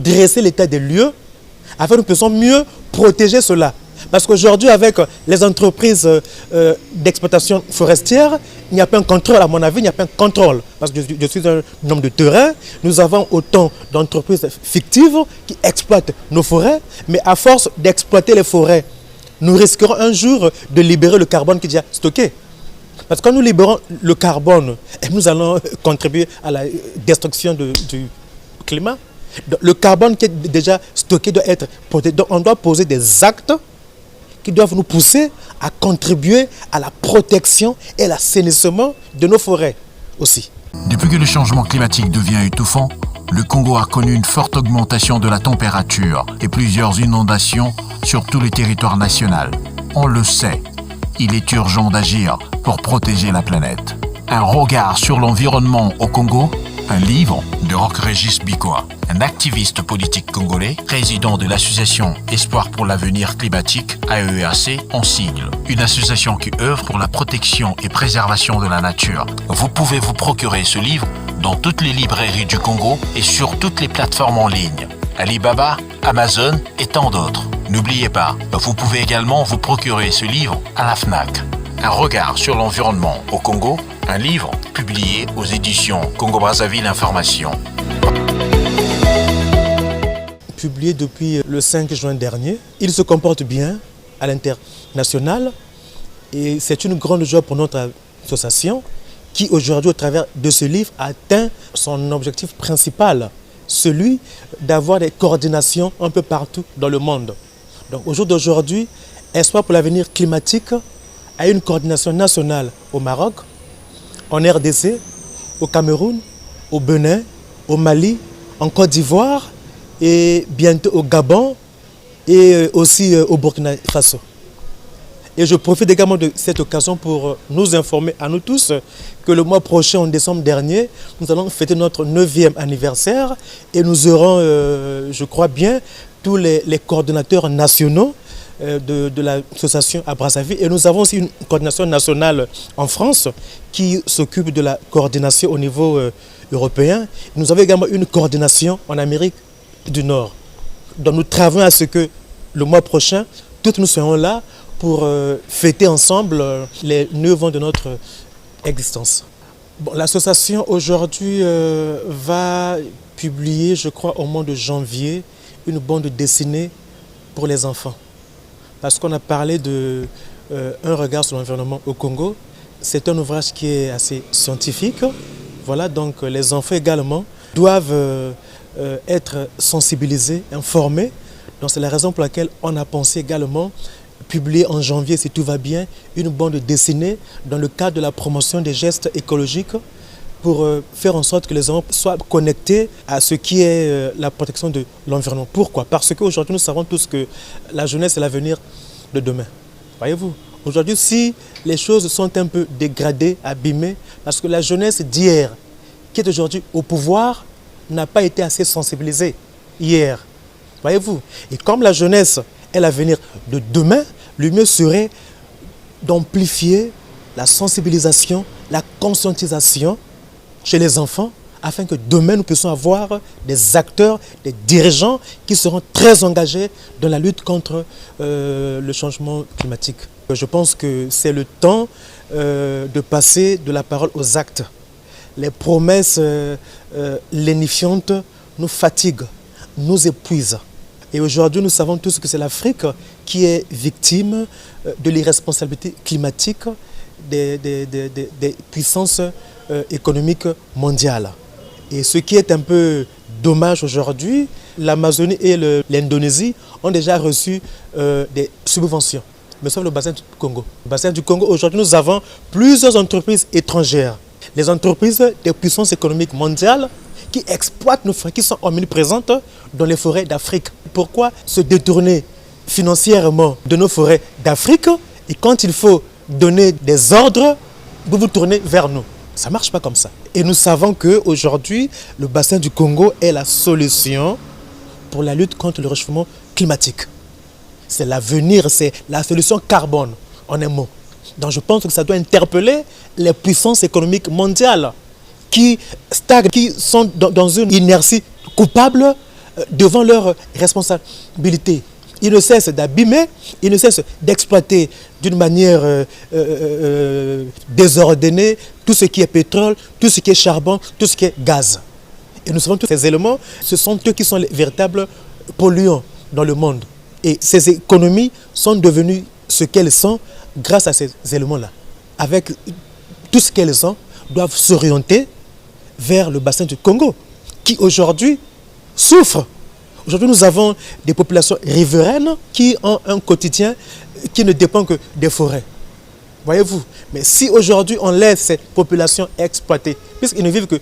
dresser l'état des lieux afin que nous puissions mieux protéger cela. Parce qu'aujourd'hui, avec les entreprises d'exploitation forestière, il n'y a pas un contrôle, à mon avis, il n'y a pas un contrôle. Parce que je suis un homme de terrain, nous avons autant d'entreprises fictives qui exploitent nos forêts, mais à force d'exploiter les forêts, nous risquerons un jour de libérer le carbone qui est déjà stocké. Parce que quand nous libérons le carbone, nous allons contribuer à la destruction du climat. Donc, le carbone qui est déjà stocké doit être protégé. Donc on doit poser des actes qui doivent nous pousser à contribuer à la protection et l'assainissement de nos forêts aussi. Depuis que le changement climatique devient étouffant, le Congo a connu une forte augmentation de la température et plusieurs inondations sur tout le territoire national. On le sait, il est urgent d'agir pour protéger la planète. Un regard sur l'environnement au Congo, un livre de Roch-Régis Bikoa, un activiste politique congolais, président de l'association Espoir pour l'avenir climatique, AEAC en sigle, une association qui œuvre pour la protection et préservation de la nature. Vous pouvez vous procurer ce livre dans toutes les librairies du Congo et sur toutes les plateformes en ligne, Alibaba, Amazon et tant d'autres. N'oubliez pas, vous pouvez également vous procurer ce livre à la FNAC. Un regard sur l'environnement au Congo, un livre publié aux éditions Congo-Brazzaville Information. Publié depuis le 5 juin dernier, il se comporte bien à l'international et c'est une grande joie pour notre association qui aujourd'hui, au travers de ce livre, a atteint son objectif principal, celui d'avoir des coordinations un peu partout dans le monde. Donc au jour d'aujourd'hui, Espoir pour l'avenir climatique a une coordination nationale au Maroc, en RDC, au Cameroun, au Bénin, au Mali, en Côte d'Ivoire et bientôt au Gabon et aussi au Burkina Faso. Et je profite également de cette occasion pour nous informer à nous tous que le mois prochain, en décembre dernier, nous allons fêter notre 9e anniversaire et nous aurons, je crois bien, tous les coordonnateurs nationaux de l'association à Brazzaville. Et nous avons aussi une coordination nationale en France qui s'occupe de la coordination au niveau européen. Nous avons également une coordination en Amérique du Nord. Donc nous travaillons à ce que le mois prochain, toutes nous serons là pour fêter ensemble les 9 ans de notre existence. Bon, l'association aujourd'hui va publier, je crois, au mois de janvier, une bande dessinée pour les enfants. Parce qu'on a parlé de un regard sur l'environnement au Congo. C'est un ouvrage qui est assez scientifique. Voilà, donc les enfants également doivent être sensibilisés, informés. Donc c'est la raison pour laquelle on a pensé également publier en janvier, si tout va bien, une bande dessinée dans le cadre de la promotion des gestes écologiques pour faire en sorte que les enfants soient connectés à ce qui est la protection de l'environnement. Pourquoi? Parce qu'aujourd'hui, nous savons tous que la jeunesse est l'avenir de demain. Voyez-vous? Aujourd'hui, si les choses sont un peu dégradées, abîmées, parce que la jeunesse d'hier, qui est aujourd'hui au pouvoir, n'a pas été assez sensibilisée hier. Voyez-vous? Et comme la jeunesse est l'avenir de demain, le mieux serait d'amplifier la sensibilisation, la conscientisation chez les enfants, afin que demain nous puissions avoir des acteurs, des dirigeants qui seront très engagés dans la lutte contre le changement climatique. Je pense que c'est le temps de passer de la parole aux actes. Les promesses lénifiantes nous fatiguent, nous épuisent. Et aujourd'hui, nous savons tous que c'est l'Afrique qui est victime de l'irresponsabilité climatique des puissances économiques mondiales. Et ce qui est un peu dommage aujourd'hui, l'Amazonie et l'Indonésie ont déjà reçu des subventions, mais sauf le bassin du Congo. Le bassin du Congo, aujourd'hui, nous avons plusieurs entreprises étrangères. Les entreprises des puissances économiques mondiales qui exploitent nos forêts, qui sont omniprésentes dans les forêts d'Afrique. Pourquoi se détourner financièrement de nos forêts d'Afrique et quand il faut donner des ordres, vous vous tournez vers nous? Ça ne marche pas comme ça. Et nous savons qu'aujourd'hui, le bassin du Congo est la solution pour la lutte contre le réchauffement climatique. C'est l'avenir, c'est la solution carbone, en un mot. Donc je pense que ça doit interpeller les puissances économiques mondiales qui stagnent, qui sont dans une inertie coupable devant leurs responsabilités. Ils ne cessent d'abîmer, ils ne cessent d'exploiter d'une manière désordonnée tout ce qui est pétrole, tout ce qui est charbon, tout ce qui est gaz. Et nous savons tous ces éléments, ce sont eux qui sont les véritables polluants dans le monde. Et ces économies sont devenues ce qu'elles sont grâce à ces éléments-là. Avec tout ce qu'elles sont, doivent s'orienter vers le bassin du Congo, qui aujourd'hui souffre. Aujourd'hui, nous avons des populations riveraines qui ont un quotidien qui ne dépend que des forêts. Voyez-vous? Mais si aujourd'hui on laisse ces populations exploiter, puisqu'ils ne vivent que